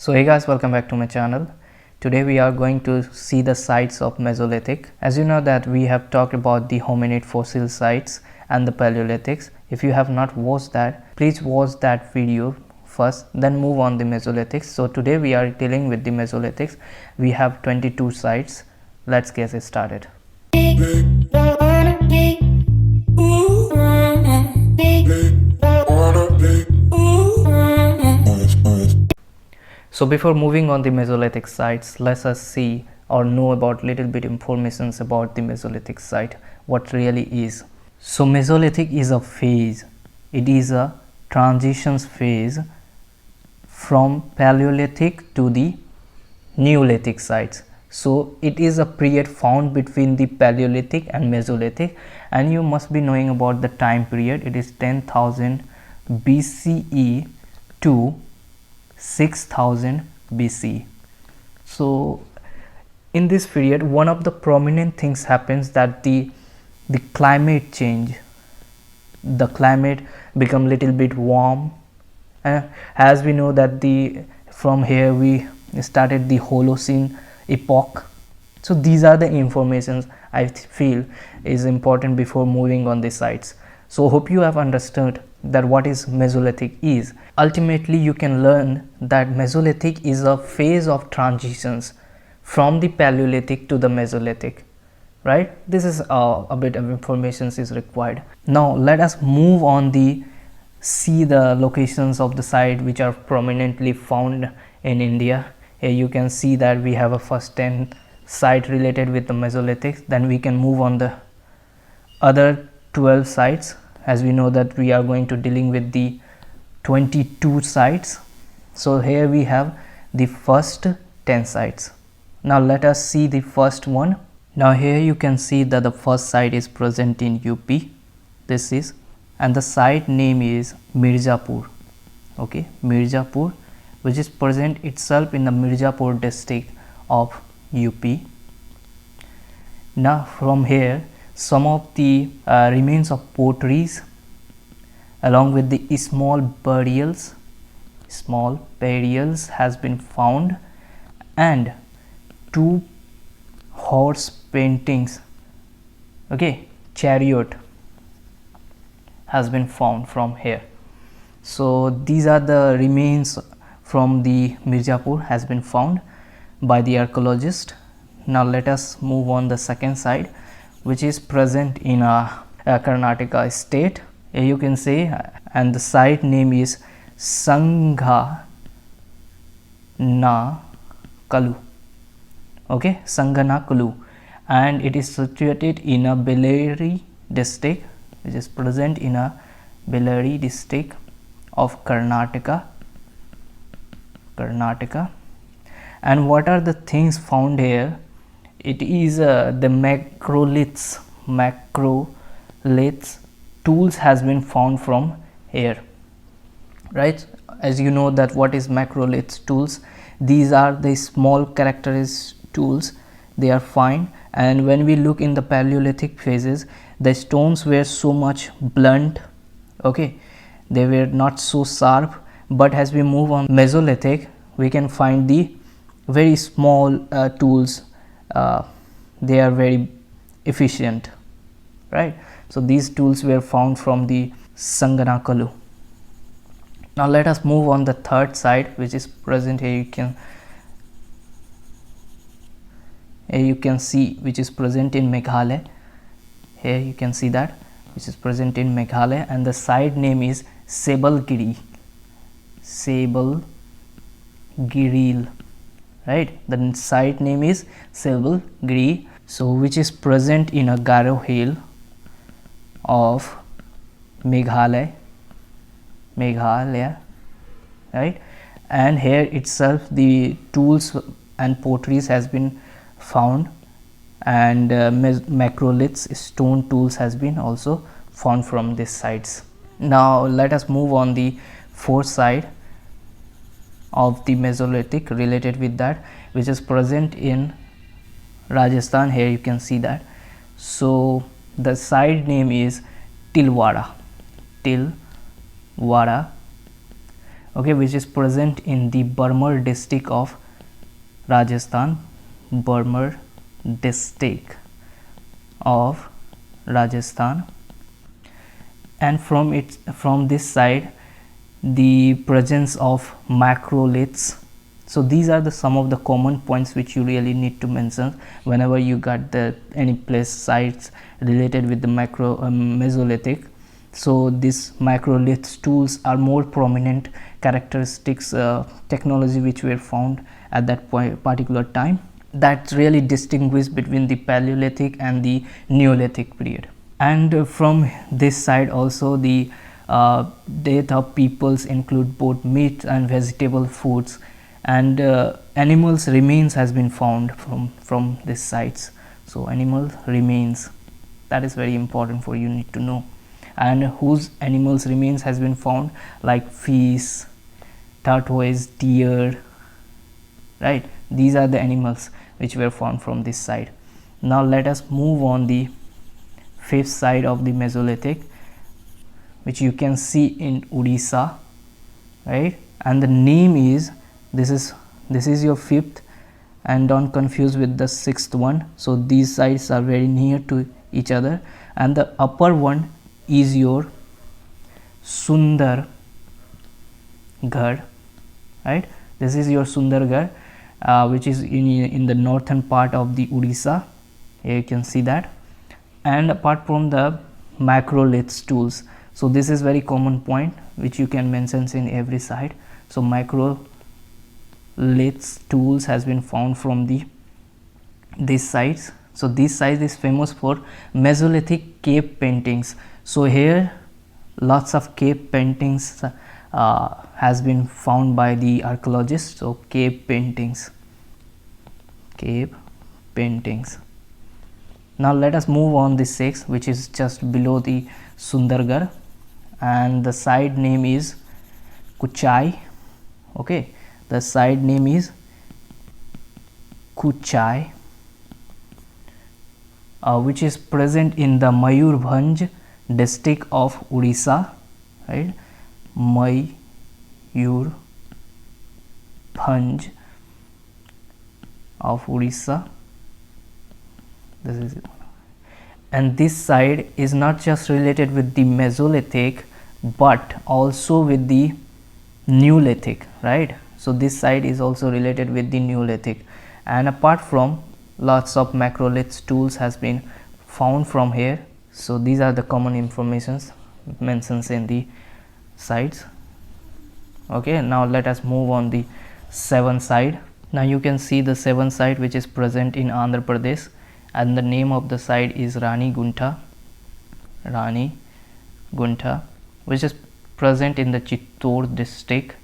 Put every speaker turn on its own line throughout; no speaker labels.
So hey guys, welcome back to my channel. Today we are going to see the sites of Mesolithic. As you know that we have talked about the hominid fossil sites and the Paleolithics. If you have not watched that, please watch that video first, then move on the Mesolithics. So today we are dealing with the Mesolithics. We have 22 sites. Let's get it started. So before moving on the Mesolithic sites, let us see or know about little bit informations about the Mesolithic site, what really is. So Mesolithic is a phase, it is a transitions phase from Paleolithic to the Neolithic sites. So it is a period found between the Paleolithic and Mesolithic, and you must be knowing about the time period. It is 10,000 BCE to 6000 BC. So in this period, one of the prominent things happens that the climate change, the climate become little bit warm, as we know that from here we started the Holocene epoch. So these are the informations I feel is important before moving on the sites. So hope you have understood that what is Mesolithic is. Ultimately you can learn that Mesolithic is a phase of transitions from the Paleolithic to the Mesolithic, right? This is a bit of information is required. Now let us move on see the locations of the site which are prominently found in India. Here you can see that we have a first 10 site related with the Mesolithic, then we can move on the other 12 sites, as we know that we are going to dealing with the 22 sites. So here we have the first 10 sites. Now let us see the first one. Now here you can see that the first site is present in UP. This is, and the site name is Mirzapur. Okay, Mirzapur, which is present itself in the Mirzapur district of UP. Now from here some of the remains of potteries along with the small burials has been found, and 2 horse paintings, okay, chariot has been found from here. So these are the remains from the Mirzapur has been found by the archaeologist. Now let us move on the second side, which is present in Karnataka state. Here you can say, and the site name is Sangha na Kalu. Okay, Sangana Kalu, and it is situated in a Bellary district, which is present in a Bellary district of Karnataka. And what are the things found here? It is the macroliths tools has been found from here, right? As you know that what is macroliths tools, these are the small characteristic tools, they are fine. And when we look in the Paleolithic phases, the stones were so much blunt, okay, they were not so sharp. But as we move on Mesolithic, we can find the very small tools, they are very efficient, right? So these tools were found from the Sanganakalu. Now let us move on the third site, which is present here. You can see which is present in Meghalaya. Here you can see that which is present in Meghalaya, and the site name is Sebalgiri, right? The site name is Sebalgiri, so which is present in a Garo hill of Meghalaya, right? And here itself the tools and potteries has been found, and macroliths stone tools has been also found from these sites. Now let us move on the fourth site of the Mesolithic related with that, which is present in Rajasthan. Here you can see that. So the site name is Tilwara. okay, which is present in the Barmer district of Rajasthan. Barmer district of Rajasthan. And from this side, the presence of macroliths. So these are the some of the common points which you really need to mention whenever you got the any place sites related with the Mesolithic. So these macrolith tools are more prominent characteristics, technology which were found at that particular time, that really distinguish between the Paleolithic and the Neolithic period. And from this side also, the death of peoples include both meat and vegetable foods, and animals remains has been found from these sites. So animal remains, that is very important for you need to know. And whose animals remains has been found, like fish, tortoise, deer, right? These are the animals which were found from this side. Now let us move on the fifth side of the Mesolithic, which you can see in Odisha, right? And the name is, this is your fifth, and don't confuse with the sixth one. So these sides are very near to each other, and the upper one is your Sundargarh, right? This is your Sundargarh, which is in the northern part of the Odisha. Here you can see that. And apart from the macrolith tools, so this is very common point which you can mention in every side. So macrolith tools has been found from these sites. So this site is famous for Mesolithic cave paintings. So here lots of cave paintings has been found by the archaeologists. So cave paintings. Now let us move on the sixth, which is just below the Sundargarh, and the side name is Kuchai. Okay, the side name is Kuchai, which is present in the Mayurbhanj district of Odisha, right? Mayurbhanj of Odisha. This is it. And this side is not just related with the Mesolithic but also with the Neolithic, right? So this side is also related with the Neolithic, and apart from lots of macrolith tools has been found from here. So these are the common informations mentions in the sites. Okay, now let us move on the seventh side. Now you can see the seventh site which is present in Andhra Pradesh, and the name of the site is Rani Gunta, which is present in the Chittor district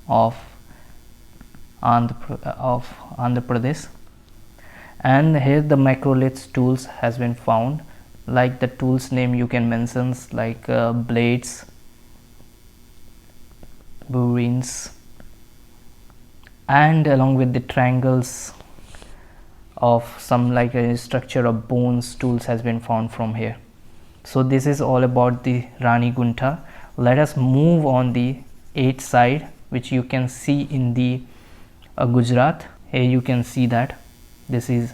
of Andhra Pradesh. And here the macrolith tools has been found, like the tools name you can mention like blades, burins, and along with the triangles of some like a structure of bones tools has been found from here. So this is all about the Rani Gunta. Let us move on the eighth side, which you can see in the Gujarat. Here you can see that this is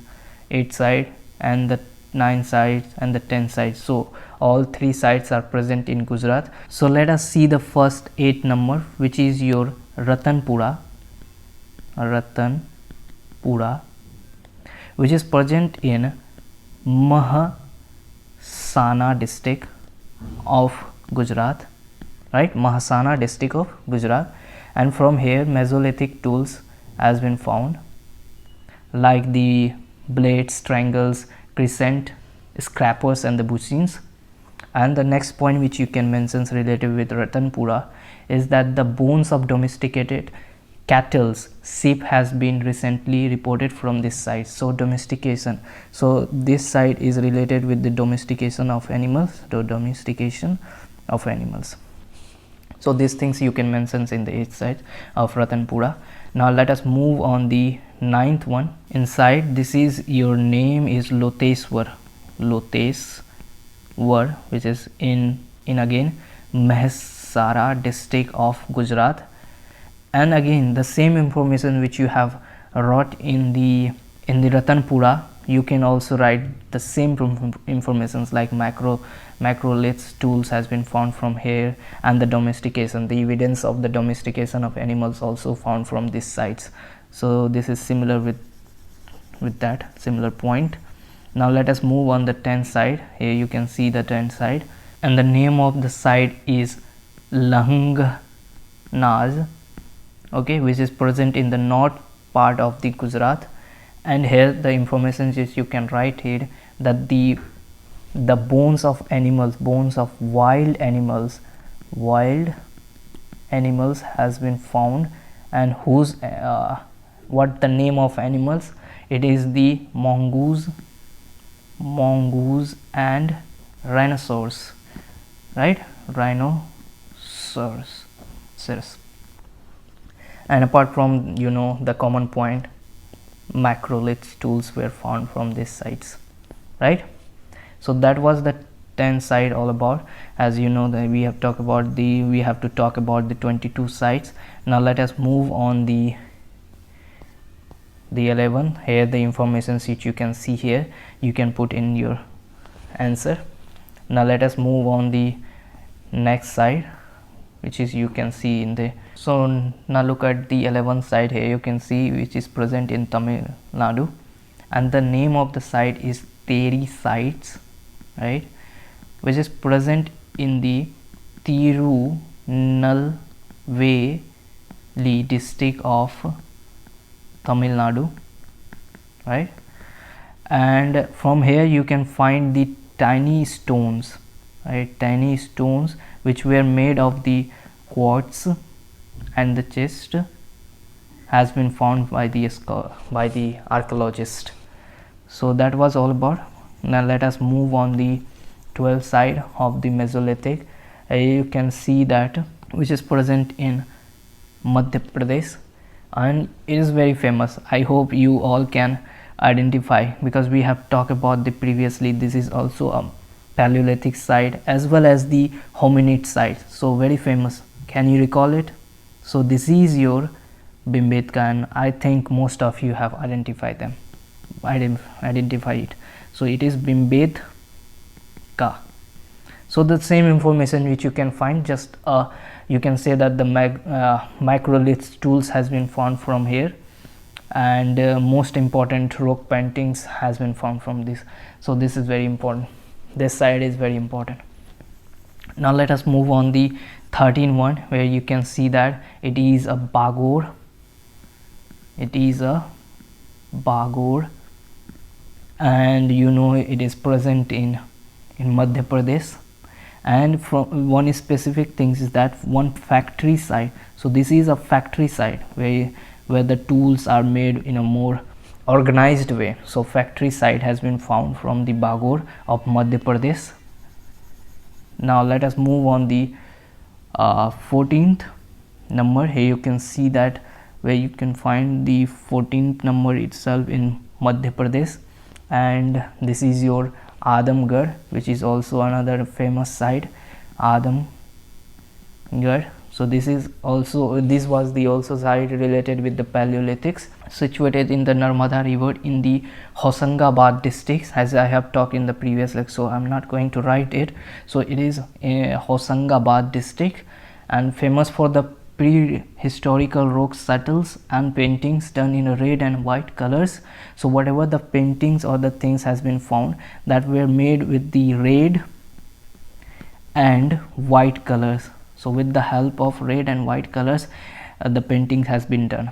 8th side, and the 9th side and the 10th side. So all three sites are present in Gujarat. So let us see the first 8 number, which is your Ratanpura, which is present in Mahasana district of Gujarat, right? Mahasana district of Gujarat. And from here Mesolithic tools has been found, like the blades, triangles, crescent, scrapers, and the bushings. And the next point which you can mention related with Ratanpura is that the bones of domesticated cattle's sheep has been recently reported from this site. So domestication, so this site is related with the domestication of animals, so these things you can mention in the 8th site of Ratanpura. Now let us move on the 9th one. Inside this is your name is Loteswar, which is in again Mahesar Sara district of Gujarat. And again the same information which you have wrote in the Ratanpura, you can also write the same informations like macroliths tools has been found from here, and the domestication, the evidence of the domestication of animals also found from these sites. So this is similar with that similar point. Now let us move on the tent site. Here you can see the tent site, and the name of the site is Langnaz, okay, which is present in the north part of the Gujarat. And here the information is you can write here that the bones of animals, bones of wild animals has been found, and whose what the name of animals, it is the mongoose and rhinoceros, right, rhinoceros. And apart from the common point, macrolith tools were found from these sites, right? So that was the 10 site all about. As you know that we have to talk about the 22 sites. Now let us move on the 11. Here the information which you can see here, you can put in your answer. Now let us move on the next site, which is you can see in the, so now look at the 11th site. Here you can see which is present in Tamil Nadu, and the name of the site is Teri Sites, right, which is present in the Tirunelveli district of Tamil Nadu, right? And from here you can find the tiny stones, right, tiny stones which were made of the quartz, and the chest has been found by the archaeologist. So that was all about. Now let us move on the 12th site of the Mesolithic. You can see that which is present in Madhya Pradesh, and it is very famous. I hope you all can identify, because we have talked about the previously, this is also a Paleolithic site as well as the hominid site, so very famous. Can you recall it? So this is your Bhimbetka, and I think most of you have identified it. So it is Bhimbetka. So the same information which you can find, just you can say that the macrolith tools has been found from here, and most important rock paintings has been found from this. So this is very important, this side is very important. Now let us move on the 13th one, where you can see that it is a Bagor, and it is present in Madhya Pradesh. And from one specific things is that one factory site. So this is a factory site where the tools are made in a more organized way. So factory site has been found from the Bagor of Madhya Pradesh. Now let us move on the 14th number. Here you can see that where you can find the 14th number itself in Madhya Pradesh, and this is your Adamgarh, which is also another famous site, Adamgarh. So this was the also site related with the Paleolithics, situated in the Narmada river in the Hosangabad district, as I have talked in the previous lecture, so I'm not going to write it. So it is a Hosangabad district, and famous for the prehistorical rock shuttles and paintings done in red and white colors. So whatever the paintings or the things has been found that were made with the red and white colors. So with the help of red and white colors, the painting has been done.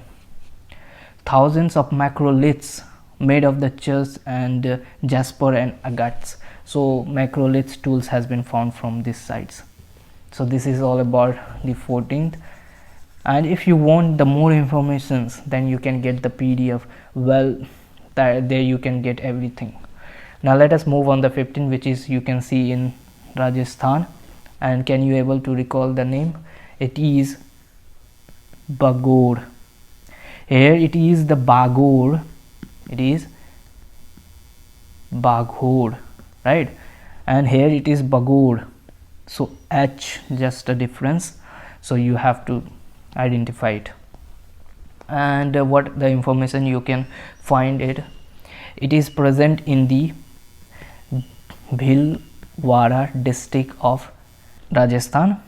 Thousands of macroliths made of the church and jasper and agates. So macrolith tools has been found from these sites. So this is all about the 14th. And if you want the more informations, then you can get the PDF. Well, there you can get everything. Now let us move on the 15th, which is you can see in Rajasthan. And can you able to recall the name? It is Bagor. Here it is the Bagor. It is Baghor, right? And here it is Bagor. so H just a difference, so you have to identify it. And what the information you can find it, it is present in the Bhilwara district of Rajasthan,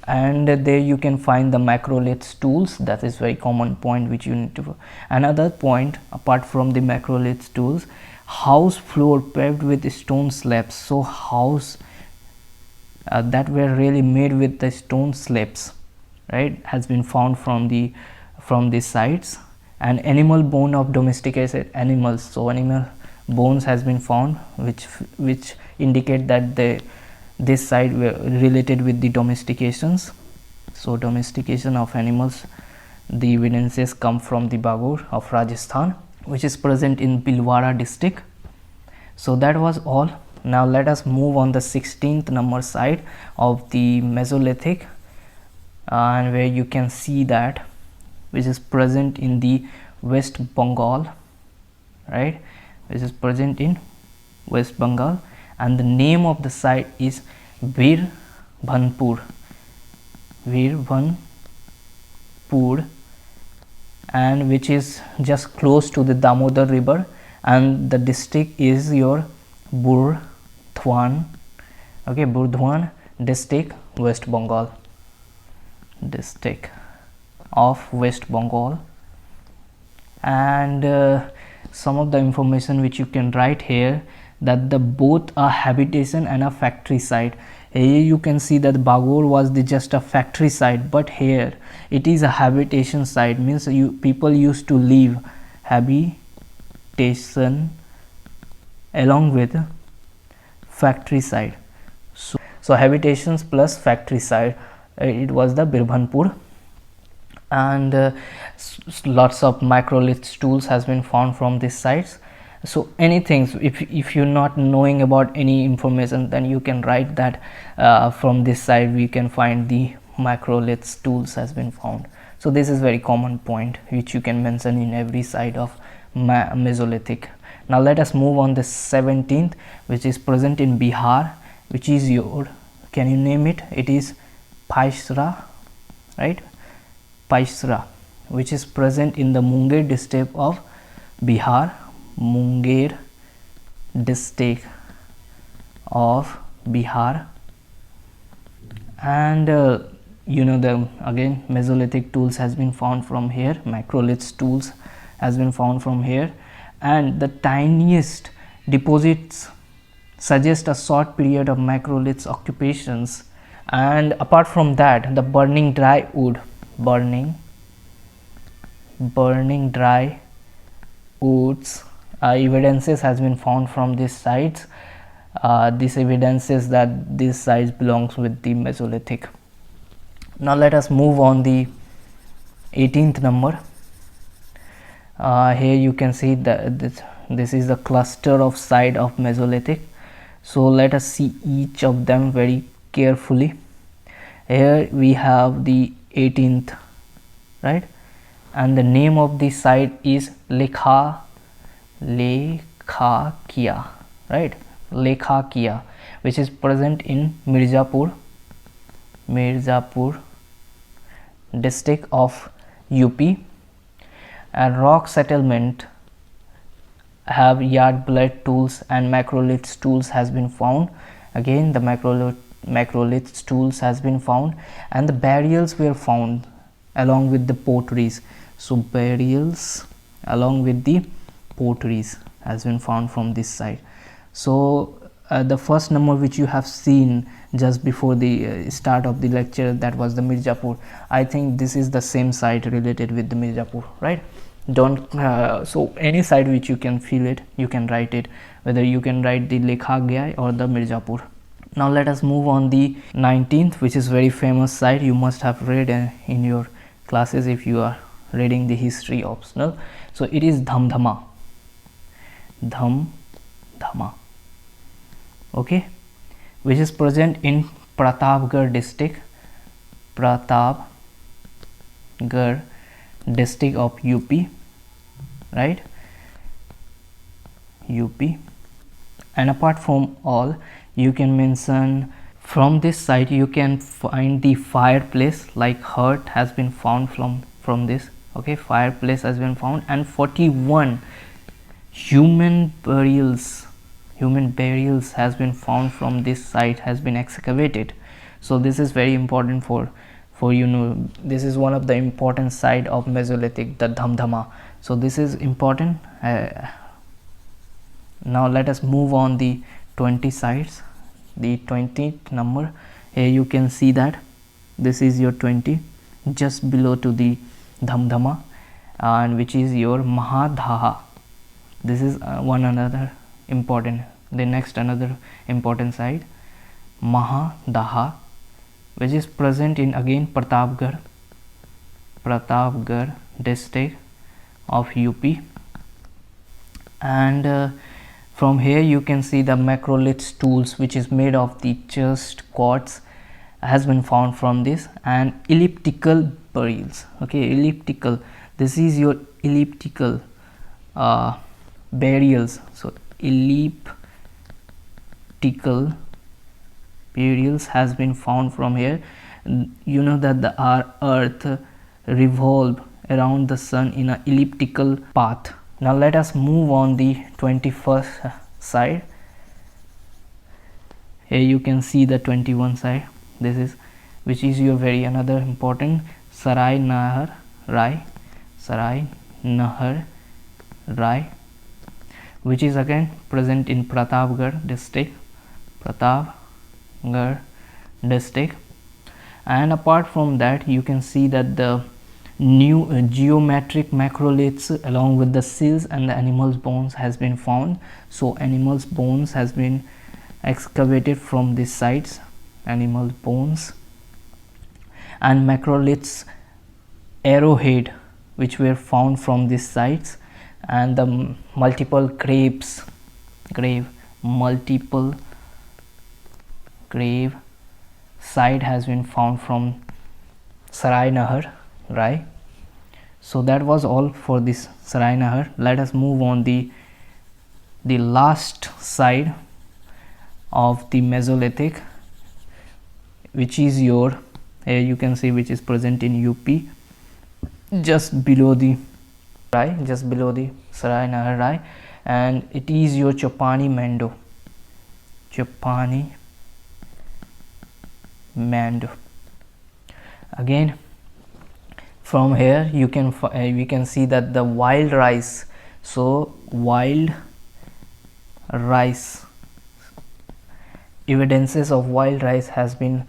and there you can find the macroliths tools. That is very common point which you need to. Another point apart from the macroliths tools, house floor paved with stone slabs. So house that were really made with the stone slabs, right, has been found from the sites. And animal bone of domesticated animals, so animal bones has been found, which indicate that this site were related with the domestications. So domestication of animals, the evidences come from the Bagur of Rajasthan, which is present in Bhilwara district. So that was all. Now let us move on the 16th number site of the Mesolithic, and where you can see that, which is present in the West Bengal, right, which is present in West Bengal, and the name of the site is Birbhanpur, and which is just close to the Damodar river, and the district is your Burdwan, okay, Burdwan district, West Bengal, district of West Bengal. And some of the information which you can write here, that the both a habitation and a factory site. Here you can see that Bagur was just a factory site, but here it is a habitation site, means people used to live, habitation along with factory site. So habitations plus factory site, it was the Birbhanpur. And lots of macroliths tools has been found from these sites. So anything, if you're not knowing about any information, then you can write that from this side we can find the macroliths tools has been found. So this is very common point which you can mention in every site of Mesolithic. Now let us move on the 17th, which is present in Bihar, which is your, can you name it, it is Paisra, right, Paisra, which is present in the Munger district of Bihar, Munger district of Bihar. And you know, the again Mesolithic tools has been found from here, macroliths tools has been found from here, and the tiniest deposits suggest a short period of macroliths occupations. And apart from that, the burning dry wood, burning dry woods evidences has been found from these sites. This evidences that this site belongs with the Mesolithic. Now let us move on the 18th number. Here you can see that this is the cluster of site of Mesolithic. So let us see each of them very carefully. Here we have the 18th, right, and the name of the site is Lekhakia, right, Lekhakia, which is present in Mirzapur district of UP. And rock settlement have yard blade tools and macroliths tools has been found. Again the macroliths tools has been found, and the burials were found along with the potteries. So burials along with the potteries has been found from this site. So the first number which you have seen just before the start of the lecture, that was the Mirzapur. I think this is the same site related with the Mirzapur, right? Don't so any site which you can feel it, you can write it, whether you can write the Lekhakia or the Mirzapur. Now let us move on the 19th, which is very famous site, you must have read in your classes if you are reading the history optional. So it is Dhamdhama, okay, which is present in Pratapgarh district, of UP, right, UP. And apart from all, you can mention From this site you can find the fireplace, like hearth has been found from this. Okay, fireplace has been found, and 41 human burials has been found from this site, has been excavated. So this is very important for you know, this is one of the important site of Mesolithic, the Dhamdhama. So this is important. Now let us move on the 20 sites, the 20th number. Here you can see that this is your 20, just below to the Dhamdhama, and which is your Mahadaha. This is another important site, Mahadaha, which is present in again Pratapgarh district of UP. And from here you can see the macrolith stools, which is made of the just quartz, has been found from this, and elliptical burials. Okay, elliptical, this is your elliptical burials. So elliptical burials has been found from here. You know that the earth revolve around the sun in an elliptical path. Now let us move on the 21st side. Here you can see the 21 side. This is, which is your very another important Sarai Nahar Rai, which is again present in Pratapgarh district. And apart from that, you can see that the new geometric macroliths along with the seals and the animals bones has been found. So animals bones has been excavated from these sites, animal bones, and macroliths arrowhead which were found from these sites, and the multiple grave site has been found from Sarai Nahar Rai. So that was all for this Sarai Nahar. Let us move on the last side of the Mesolithic, which is your, here you can see, which is present in UP, just below the Sarai Nahar Rai, and it is your Chopani Mando. Again, from here you can we can see that the wild rice. So wild rice, evidences of wild rice has been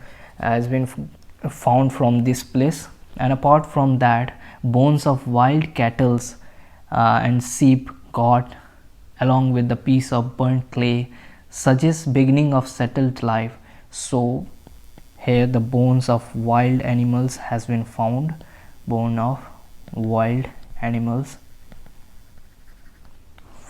found from this place. And apart from that, bones of wild cattle and sheep got along with the piece of burnt clay suggests beginning of settled life. So here the bones of wild animals has been found, bone of wild animals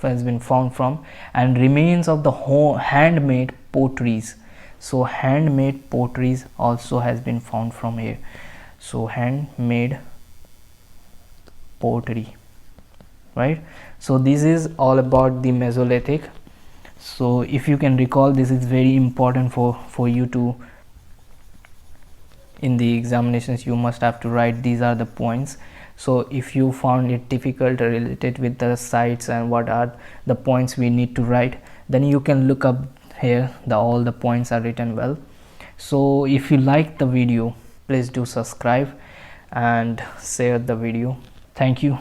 has been found from, and remains of the handmade potteries. So handmade potteries also has been found from here. So handmade pottery, right? So this is all about the Mesolithic. So if you can recall, this is very important for you to, in the examinations you must have to write these are the points. So if you found it difficult related with the sites and what are the points we need to write, then you can look up here, all the points are written well. So if you like the video, please do subscribe and share the video. Thank you.